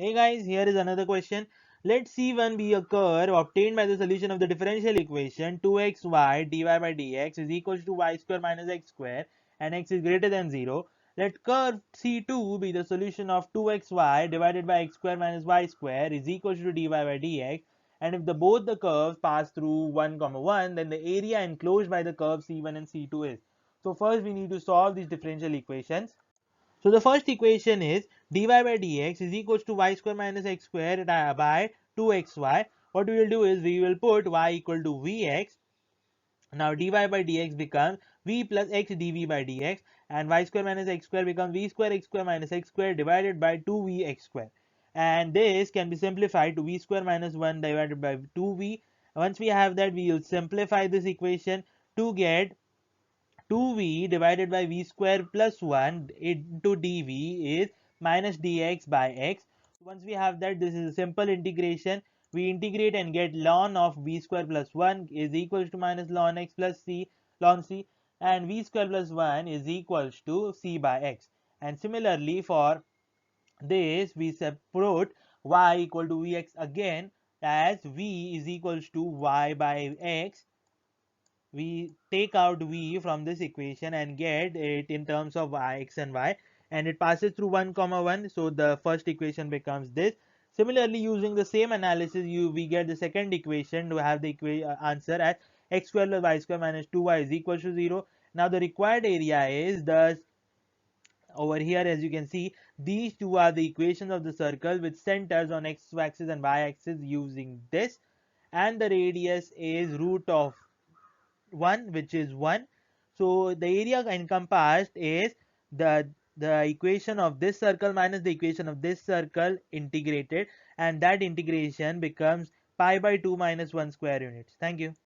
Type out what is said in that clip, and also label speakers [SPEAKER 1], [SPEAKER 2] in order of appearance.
[SPEAKER 1] Hey guys, here is another question. Let C1 be a curve obtained by the solution of the differential equation 2xy dy by dx is equals to y square minus x square and x is greater than 0. Let curve C2 be the solution of 2xy divided by x square minus y square is equals to dy by dx, and if both the curves pass through 1, 1, then the area enclosed by the curve C1 and C2 is. So first we need to solve these differential equations. So the first equation is dy by dx is equals to y square minus x square by 2xy. What we will do is we will put y equal to vx. Now dy by dx becomes v plus x dv by dx, and y square minus x square becomes v square x square minus x square divided by 2vx square. And this can be simplified to v square minus 1 divided by 2v. Once we have that, we will simplify this equation to get 2v divided by v square plus 1 into dv is minus dx by x. Once we have that, this is a simple integration. We integrate and get ln of v square plus 1 is equals to minus ln x plus c ln c, and v square plus 1 is equals to c by x. And similarly for this, we separate y equal to vx again, as v is equals to y by x. We take out v from this equation and get it in terms of x and y, and it passes through 1 comma 1, so the first equation becomes this. Similarly, using the same analysis, we get the second equation to have the answer as x square plus y square minus 2y is equal to 0. Now the required area is thus over here. As you can see, these two are the equations of the circle with centers on x axis and y axis using this, and the radius is root of 1, which is 1. So the area encompassed is the equation of this circle minus the equation of this circle integrated, and that integration becomes pi by 2 minus 1 square units. Thank you.